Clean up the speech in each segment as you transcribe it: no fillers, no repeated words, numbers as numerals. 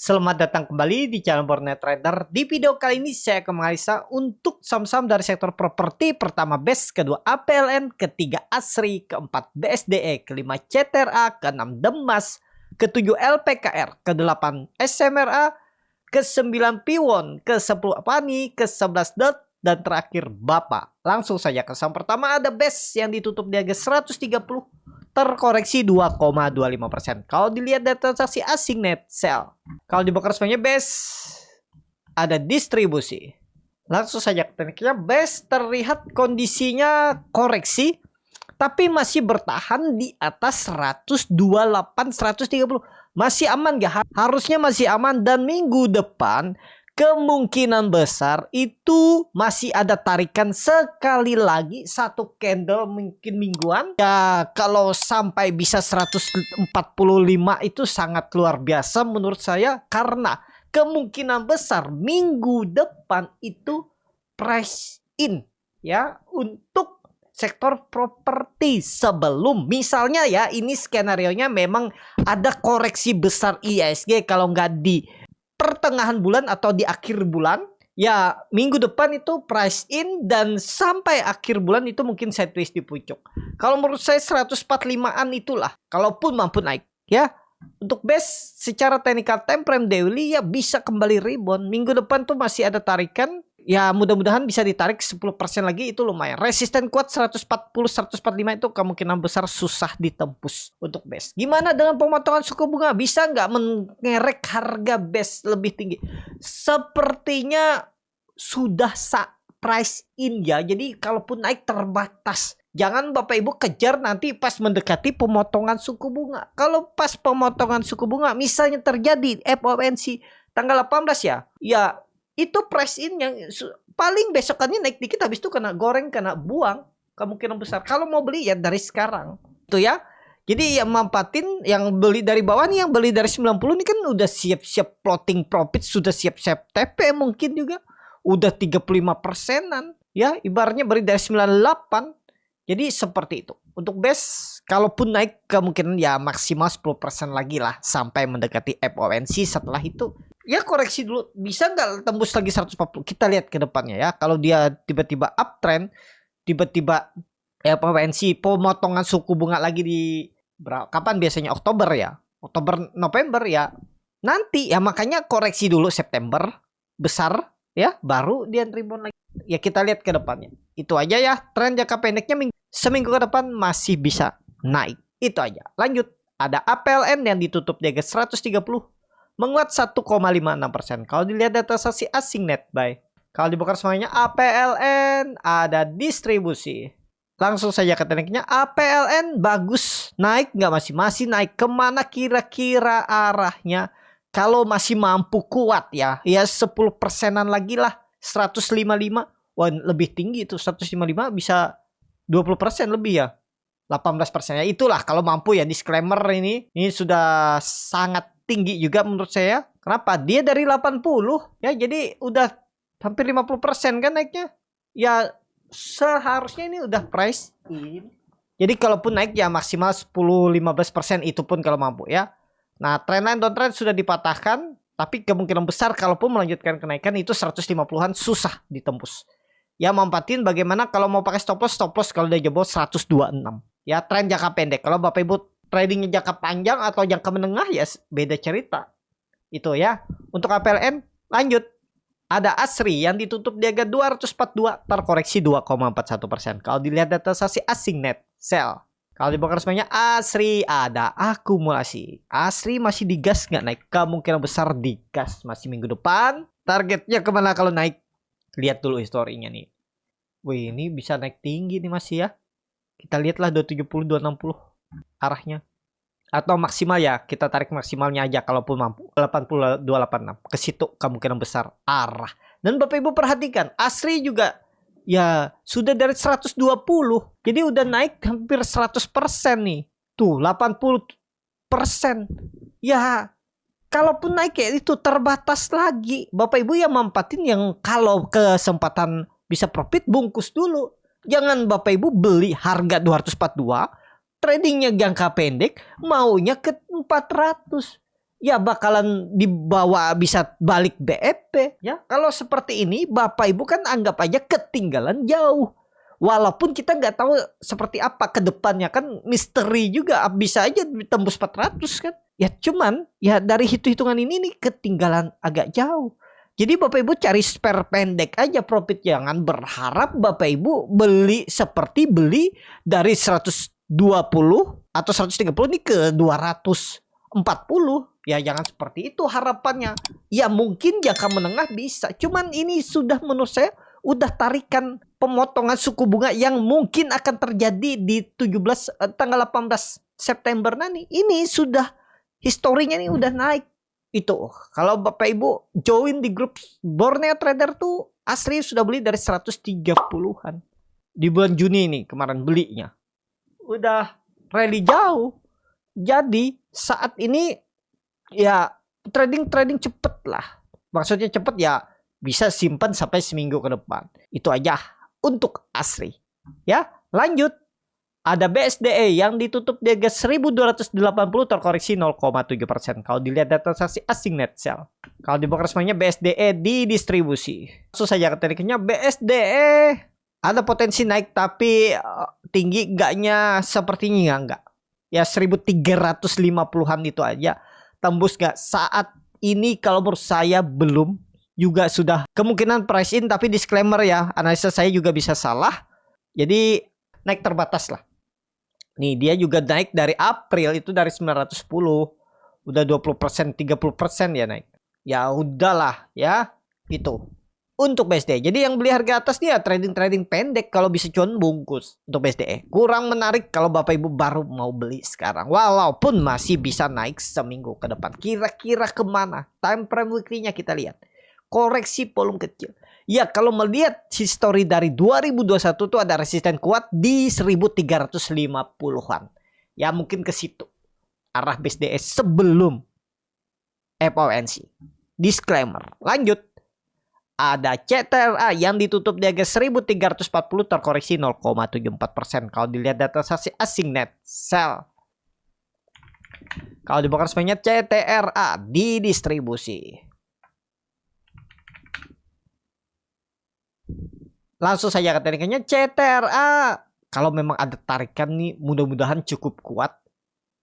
Selamat datang kembali di channel Bornet Trader. Di video kali ini saya akan menganalisa untuk saham-saham dari sektor properti. Pertama BES, kedua APLN, ketiga ASRI, keempat BSDE, kelima CTRA, keenam Demas, ketujuh LPKR, kedelapan SMRA, ke-9 Piwon, ke-10 Apani, ke-11 DOT, dan terakhir BAPA. Langsung saja ke saham pertama ada BES yang ditutup di harga 130, terkoreksi 2,25%. Kalau dilihat dari transaksi asing net sell. Kalau dibuka resminya BES ada distribusi. Langsung saja ke tekniknya. BES terlihat kondisinya koreksi, tapi masih bertahan di atas 128, 130. Masih aman gak? Harusnya masih aman, dan minggu depan kemungkinan besar itu masih ada tarikan sekali lagi, satu candle mungkin mingguan. Ya kalau sampai bisa 145 itu sangat luar biasa menurut saya, karena kemungkinan besar minggu depan itu price in ya untuk sektor properti. Sebelum misalnya ya, ini skenario-nya memang ada koreksi besar IISG kalau nggak di pertengahan bulan atau di akhir bulan, ya minggu depan itu price in, dan sampai akhir bulan itu mungkin sideways di puncak. Kalau menurut saya 145-an itulah kalaupun mampu naik ya. Untuk BES secara technical time frame daily ya bisa kembali rebound. Minggu depan tuh masih ada tarikan. Ya mudah-mudahan bisa ditarik 10% lagi, itu lumayan. Resisten kuat 140, 145 itu kemungkinan besar susah ditembus untuk BES. Gimana dengan pemotongan suku bunga? Bisa nggak mengerek harga BES lebih tinggi? Sepertinya sudah price in ya. Jadi kalaupun naik terbatas. Jangan Bapak Ibu kejar nanti pas mendekati pemotongan suku bunga. Kalau pas pemotongan suku bunga misalnya terjadi FOMC tanggal 18 ya. Ya itu price in yang paling besokannya naik dikit, habis itu kena goreng, kena buang kemungkinan besar. Kalau mau beli ya dari sekarang itu ya. Jadi yang mampatin, yang beli dari bawah nih, yang beli dari 90 ini kan udah siap-siap floating profit, sudah siap-siap TP, mungkin juga udah 35%an ya, ibaratnya beli dari 98. Jadi seperti itu. Untuk BES kalaupun naik kemungkinan ya maksimal 10% lagi lah sampai mendekati FOMC. Setelah itu ya koreksi dulu, bisa nggak tembus lagi 140? Kita lihat ke depannya ya. Kalau dia tiba-tiba uptrend, tiba-tiba FOMC pemotongan suku bunga lagi di kapan biasanya? Oktober ya, Oktober November ya. Nanti ya makanya koreksi dulu September besar ya, baru dia rebound lagi. Ya kita lihat ke depannya. Itu aja ya, tren jangka pendeknya seminggu ke depan masih bisa naik. Itu aja. Lanjut, ada APLN yang ditutup di harga 130, menguat 1,56%. Kalau dilihat data transaksi asing net buy, kalau dibuka semuanya APLN ada distribusi. Langsung saja ke tekniknya. APLN bagus, naik nggak? Masih naik. Kemana kira-kira arahnya? Kalau masih mampu kuat ya 10%an lagi lah, 155. Wah lebih tinggi itu, 155 bisa 20% lebih ya, 18% ya. Itulah kalau mampu ya. Disclaimer, ini sudah sangat tinggi juga menurut saya. Kenapa? Dia dari 80 ya, jadi udah hampir 50% kan naiknya. Ya seharusnya ini udah price in. Jadi kalaupun naik ya maksimal 10-15%, itu pun kalau mampu ya. Nah trendline downtrend sudah dipatahkan, tapi kemungkinan besar kalaupun melanjutkan kenaikan itu 150-an susah ditembus. Ya mampatin bagaimana kalau mau pakai stop loss kalau udah jebol 126. Ya tren jangka pendek. Kalau Bapak Ibu tradingnya jangka panjang atau jangka menengah ya beda cerita. Itu ya. Untuk APLN lanjut. Ada ASRI yang ditutup di harga 242, terkoreksi 2,41%. Kalau dilihat data transaksi asing net sell. Kalau dibuka resminya ASRI ada akumulasi. ASRI masih digas nggak naik? Kemungkinan besar digas masih minggu depan. Targetnya kemana kalau naik? Lihat dulu historinya nih. Wih, ini bisa naik tinggi nih masih ya. Kita lihatlah 270, 260 arahnya. Atau maksimal ya, kita tarik maksimalnya aja kalaupun mampu. 80, 286. Ke situ kemungkinan besar arah. Dan Bapak Ibu perhatikan, ASRI juga ya sudah dari 120. Jadi udah naik hampir 100% nih. Tuh, 80%. Ya kalaupun naik ya itu terbatas lagi. Bapak Ibu yang mampatin, yang kalau kesempatan bisa profit bungkus dulu. Jangan Bapak Ibu beli harga 242, tradingnya jangka pendek, maunya ke 400. ya bakalan dibawa bisa balik BEP ya. Kalau seperti ini Bapak Ibu kan anggap aja ketinggalan jauh. Walaupun kita nggak tahu seperti apa ke depannya, kan misteri juga, bisa aja tembus 400 kan. Ya cuman ya dari hitung-hitungan ini nih ketinggalan agak jauh. Jadi Bapak Ibu cari spare pendek aja profit, jangan berharap Bapak Ibu beli seperti beli dari 120 atau 130 nih ke 240. Ya jangan seperti itu harapannya. Ya mungkin jangka menengah bisa. Cuman ini sudah menurut saya udah tarikan pemotongan suku bunga yang mungkin akan terjadi di tanggal 18 September nanti. Ini sudah historinya nih udah naik. Itu kalau Bapak Ibu join di grup Borneo Trader tuh asli sudah beli dari 130-an. Di bulan Juni ini kemarin belinya. Udah rally jauh. Jadi saat ini ya trading cepet lah. Maksudnya cepet ya bisa simpan sampai seminggu ke depan. Itu aja untuk ASRI. Ya, lanjut. Ada BSDE yang ditutup di harga 1280 terkoreksi 0,7%. Kalau dilihat data transaksi asing net sell. Kalau dibuka resminya BSDE di distribusi. Langsung saja ke tekniknya BSDE ada potensi naik tapi tinggi enggaknya sepertinya enggak. Ya 1350-an itu aja. Tembus enggak saat ini kalau menurut saya belum. Juga sudah kemungkinan price in, tapi disclaimer ya, analisa saya juga bisa salah. Jadi naik terbatas lah. Nih dia juga naik dari April itu dari 910 udah 20%, 30% ya naik. Ya udahlah ya itu untuk BSDE. Jadi yang beli harga atas nih ya trading pendek kalau bisa cuan bungkus untuk BSDE. Kurang menarik kalau Bapak Ibu baru mau beli sekarang. Walaupun masih bisa naik seminggu ke depan. Kira-kira kemana? Time frame weekly-nya kita lihat. Koreksi volume kecil. Ya kalau melihat history dari 2021 tuh ada resisten kuat di 1350-an. Ya mungkin ke situ. Arah BSDE sebelum FOMC. Disclaimer. Lanjut. Ada CTRA yang ditutup di harga 1340 terkoreksi 0,74%. Kalau dilihat data transaksi asing net sell. Kalau dibongkar semuanya CTRA di distribusi. Langsung saja ke tekniknya CTRA. Kalau memang ada tarikan nih mudah-mudahan cukup kuat.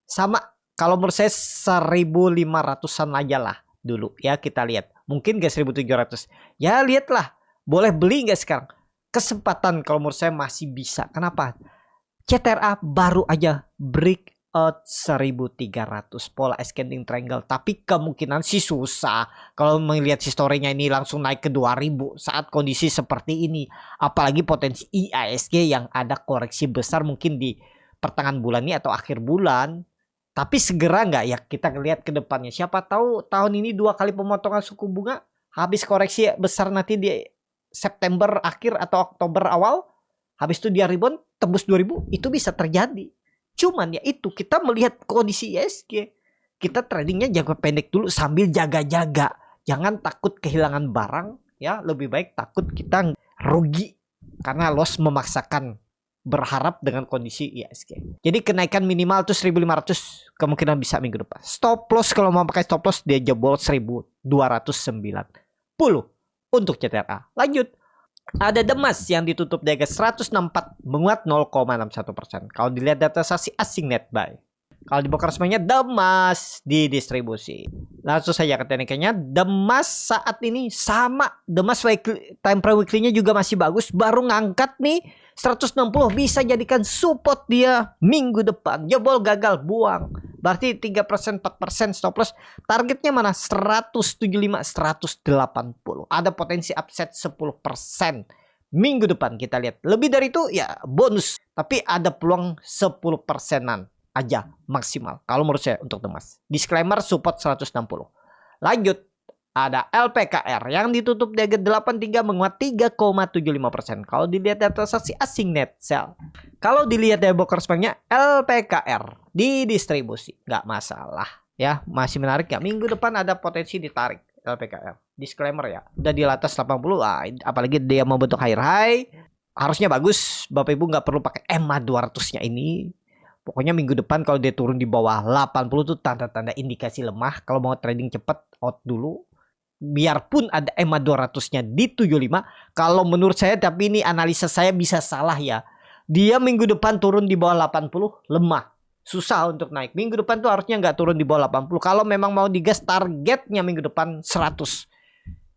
Sama kalau menurut saya 1500-an aja lah dulu ya kita lihat. Mungkin gak 1700. Ya lihatlah. Boleh beli gak sekarang? Kesempatan kalau menurut saya masih bisa. Kenapa? CTRA baru aja break out 1300 pola ascending triangle, tapi kemungkinan sih susah kalau melihat historinya ini langsung naik ke 2000 saat kondisi seperti ini, apalagi potensi IISG yang ada koreksi besar mungkin di pertengahan bulan ini atau akhir bulan. Tapi segera nggak ya kita lihat ke depannya, siapa tahu tahun ini 2 kali pemotongan suku bunga, habis koreksi besar nanti di September akhir atau Oktober awal, habis itu dia rebound tembus 2000, itu bisa terjadi. Cuman ya itu kita melihat kondisi ISG, kita tradingnya jangka pendek dulu sambil jaga-jaga. Jangan takut kehilangan barang ya, lebih baik takut kita rugi karena loss memaksakan berharap dengan kondisi ISG. Jadi kenaikan minimal tuh 1500 kemungkinan bisa minggu depan. Stop loss kalau mau pakai stop loss dia jebol 1290 untuk CTRA. Lanjut. Ada Demas yang ditutup di harga 164 menguat 0,61%. Kalau dilihat data transaksi asing net buy. Kalau dibongkar semuanya Demas di distribusi. Langsung saja ke tekniknya. Demas saat ini sama. Demas time frame weekly-nya juga masih bagus. Baru ngangkat nih 160 bisa jadikan support dia minggu depan. Jebol gagal buang. Berarti 3% 4% stop loss. Targetnya mana? 175 180. Ada potensi upset 10% minggu depan kita lihat. Lebih dari itu ya bonus. Tapi ada peluang 10%-an aja maksimal kalau menurut saya untuk Demas. Disclaimer support 160. Lanjut. Ada LPKR yang ditutup di harga 83 menguat 3,75%. Kalau dilihat data transaksi asing net sell. Kalau dilihat dari broker speknya LPKR di distribusi nggak masalah ya, masih menarik ya. Minggu depan ada potensi ditarik LPKR. Disclaimer ya, udah di atas 80, apalagi dia mau bentuk high harusnya bagus. Bapak Ibu nggak perlu pakai EMA 200-nya ini. Pokoknya minggu depan kalau dia turun di bawah 80 tuh tanda-tanda indikasi lemah. Kalau mau trading cepet, out dulu. Biarpun ada EMA 200-nya di 75, kalau menurut saya, tapi ini analisa saya bisa salah ya. Dia minggu depan turun di bawah 80, lemah. Susah untuk naik. Minggu depan tuh harusnya nggak turun di bawah 80. Kalau memang mau digas, targetnya minggu depan 100.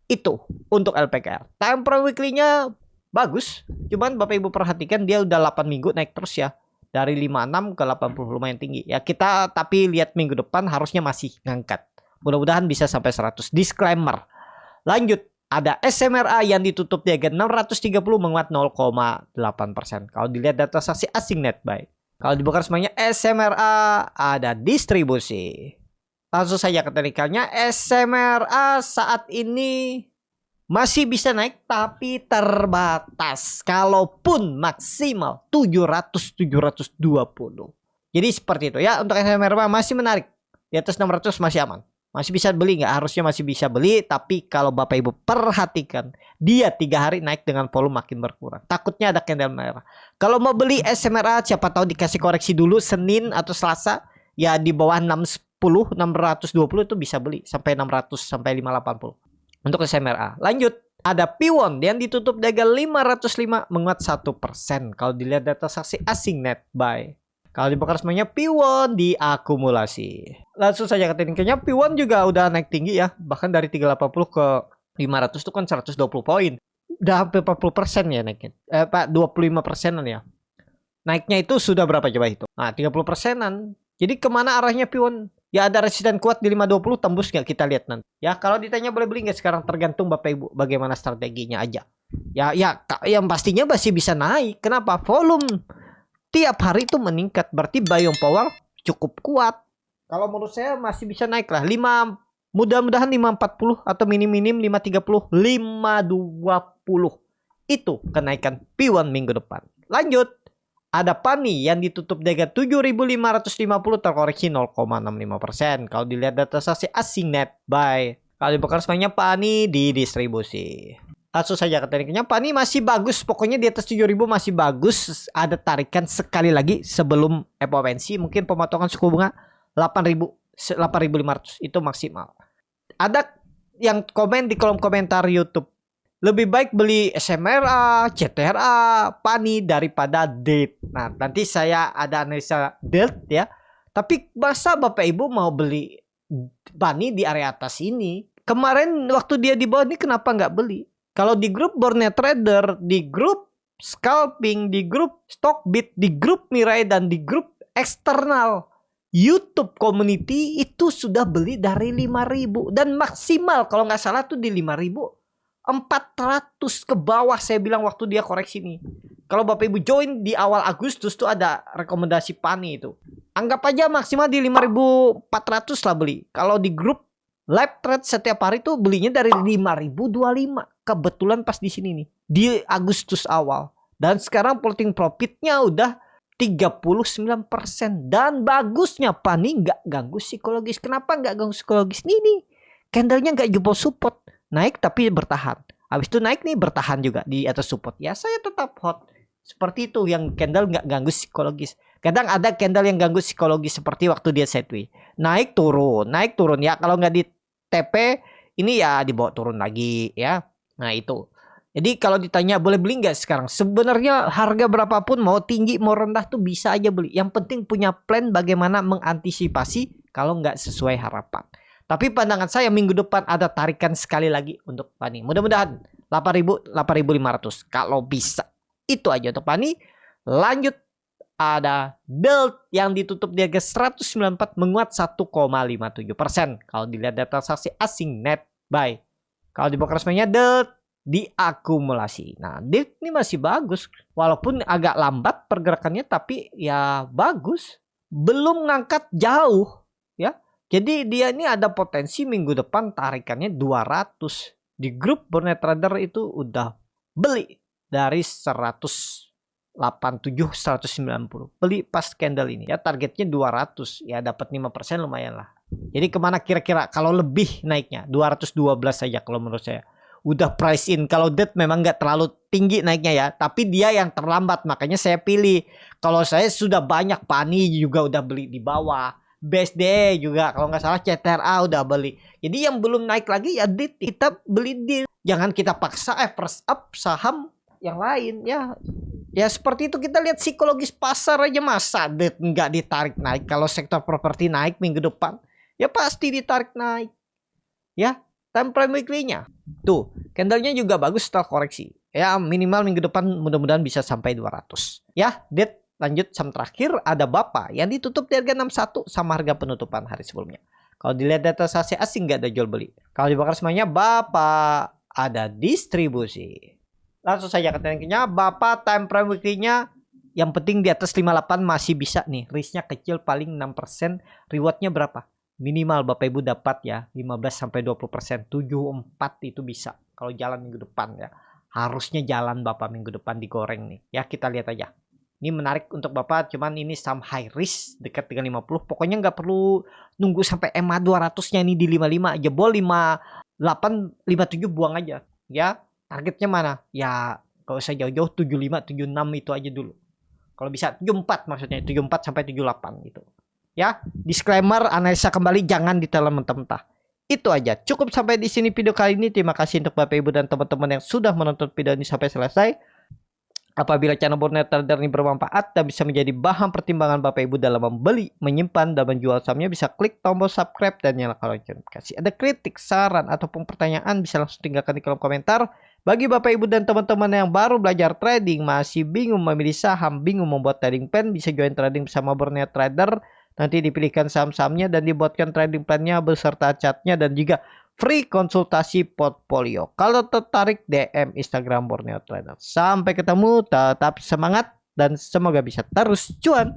Itu untuk LPKR. Time frame weekly-nya bagus. Cuman Bapak Ibu perhatikan dia udah 8 minggu naik terus ya. Dari 56 ke 80 lumayan tinggi. Ya kita tapi lihat minggu depan harusnya masih ngangkat. Mudah-mudahan bisa sampai 100. Disclaimer. Lanjut. Ada SMRA yang ditutup di harga 630 menguat 0,8%. Kalau dilihat data saksi asing net buy. Kalau dibongkar semuanya SMRA ada distribusi. Langsung saja ke teknikalnya. SMRA saat ini masih bisa naik tapi terbatas. Kalaupun maksimal 700-720. Jadi seperti itu ya. Untuk SMRA masih menarik. Di atas 600 masih aman. Masih bisa beli nggak? Harusnya masih bisa beli. Tapi kalau Bapak Ibu perhatikan, dia 3 hari naik dengan volume makin berkurang. Takutnya ada candle merah. Kalau mau beli SMRA, siapa tahu dikasih koreksi dulu Senin atau Selasa. Ya di bawah 610, 620 itu bisa beli. Sampai 600, sampai 580. Untuk SMRA. Lanjut. Ada P1 yang ditutup di harga 505 menguat 1%. Kalau dilihat data saksi asing net buy. Kalau dibongkar semuanya P1 diakumulasi. Langsung saja ke tekniknya. P1 juga udah naik tinggi ya. Bahkan dari 380 ke 500 itu kan 120 poin. Udah hampir 40% ya naiknya. Pak 25%an ya. Naiknya itu sudah berapa coba itu? Nah 30%an. Jadi kemana arahnya P1? Ya ada resisten kuat di 520 tembus nggak kita lihat nanti. Ya kalau ditanya boleh beli nggak sekarang tergantung Bapak Ibu bagaimana strateginya aja. Ya yang pastinya masih bisa naik. Kenapa? Volume tiap hari itu meningkat. Berarti buying power cukup kuat. Kalau menurut saya masih bisa naik lah. Mudah-mudahan 540 atau minim-minim 530, 520. Itu kenaikan P1 minggu depan. Lanjut. Ada PANI yang ditutup di harga 7.550 terkoreksi 0,65%. Kalau dilihat data saksi asing net buy. Kalau dibongkar semuanya PANI di distribusi. Langsung saja ke tekniknya. PANI masih bagus. Pokoknya di atas 7.000 masih bagus. Ada tarikan sekali lagi sebelum FOMC. Mungkin pemotongan suku bunga 8.500 itu maksimal. Ada yang komen di kolom komentar YouTube. Lebih baik beli SMRA, CTRA, PANI daripada DELT. Nah, nanti saya ada analisa DELT ya. Tapi masa Bapak Ibu mau beli PANI di area atas ini? Kemarin waktu dia di bawah ini kenapa nggak beli? Kalau di grup Bornet Trader, di grup Scalping, di grup Stockbit, di grup Mirai, dan di grup eksternal YouTube Community itu sudah beli dari 5.000. Dan maksimal kalau nggak salah tuh di 5.400 ke bawah saya bilang waktu dia koreksi nih. Kalau Bapak Ibu join di awal Agustus tuh ada rekomendasi PANI itu. Anggap aja maksimal di 5.400 lah beli. Kalau di grup live trade setiap hari tuh belinya dari 5.025. Kebetulan pas di sini nih. Di Agustus awal. Dan sekarang floating profitnya udah 39%. Dan bagusnya PANI nggak ganggu psikologis. Kenapa nggak ganggu psikologis? Nih. Candlenya nggak jebol support. Naik tapi bertahan. Habis itu naik nih bertahan juga di atas support. Ya saya tetap hot. Seperti itu yang candle nggak ganggu psikologis. Kadang ada candle yang ganggu psikologis seperti waktu dia sideways. Naik turun. Ya kalau nggak di TP ini ya dibawa turun lagi ya. Nah itu. Jadi kalau ditanya boleh beli nggak sekarang? Sebenarnya harga berapapun mau tinggi mau rendah tuh bisa aja beli. Yang penting punya plan bagaimana mengantisipasi kalau nggak sesuai harapan. Tapi pandangan saya minggu depan ada tarikan sekali lagi untuk PANI. Mudah-mudahan 8.000, 8.500 kalau bisa. Itu aja untuk PANI. Lanjut ada DELT yang ditutup di harga 194 menguat 1,57%. Kalau dilihat data saksi asing net buy. Kalau dibongkar semuanya DELT diakumulasi. Nah, DELT ini masih bagus. Walaupun agak lambat pergerakannya tapi ya bagus. Belum ngangkat jauh ya. Jadi dia ini ada potensi minggu depan tarikannya 200. Di grup Bornet Trader itu udah beli dari 187, 190. Beli pas candle ini. Ya targetnya 200. Ya dapat 5% lumayan lah. Jadi kemana kira-kira kalau lebih naiknya? 212 saja kalau menurut saya. udah price in. Kalau DET memang nggak terlalu tinggi naiknya ya, tapi dia yang terlambat, makanya saya pilih. Kalau saya sudah banyak, PANI juga udah beli di bawah, BSD juga kalau nggak salah CTRA udah beli. Jadi yang belum naik lagi ya DET, kita beli DET. Jangan kita paksa first up saham yang lain ya. Ya seperti itu, kita lihat psikologis pasar aja, masa DET nggak ditarik naik. Kalau sektor properti naik minggu depan ya pasti ditarik naik ya. Time frame weekly-nya tuh, candlenya juga bagus setelah koreksi ya, minimal minggu depan mudah-mudahan bisa sampai 200 ya. DET. Lanjut saham terakhir, ada BAPA yang ditutup di harga 61 sama harga penutupan hari sebelumnya. Kalau dilihat data saham asing nggak ada jual beli. Kalau dibakar semuanya, BAPA ada distribusi. Langsung saja ke tekniknya, BAPA time frame weekly-nya yang penting di atas 58 masih bisa nih. Risknya kecil, paling 6%. Rewardnya berapa? Minimal Bapak Ibu dapat ya 15-20%. 74 itu bisa kalau jalan minggu depan ya. Harusnya jalan Bapak minggu depan digoreng nih. Ya kita lihat aja. Ini menarik untuk Bapak, cuman ini saham high risk dekat dengan 50. Pokoknya nggak perlu nunggu sampai EMA 200-nya ini di 55. Jebol 58, 57 buang aja. Ya, targetnya mana? Ya, kalau saya jauh-jauh 75, 76 itu aja dulu. Kalau bisa 74 maksudnya, 74 sampai 78 gitu. Ya, disclaimer, analisa kembali, jangan ditelan mentah-mentah. Itu aja. Cukup sampai di sini video kali ini. Terima kasih untuk Bapak Ibu dan teman-teman yang sudah menonton video ini sampai selesai. Apabila channel Borneo Trader ini bermanfaat dan bisa menjadi bahan pertimbangan Bapak Ibu dalam membeli, menyimpan, dan menjual sahamnya, bisa klik tombol subscribe dan nyalakan lonceng notifikasi. Ada kritik, saran, ataupun pertanyaan bisa langsung tinggalkan di kolom komentar. Bagi Bapak Ibu dan teman-teman yang baru belajar trading, masih bingung memilih saham, bingung membuat trading plan, bisa join trading bersama Borneo Trader. Nanti dipilihkan saham-sahamnya dan dibuatkan trading plan-nya beserta chartnya dan juga free konsultasi portfolio. Kalau tertarik, DM Instagram Borneo Trader. Sampai ketemu, tetap semangat dan semoga bisa terus cuan.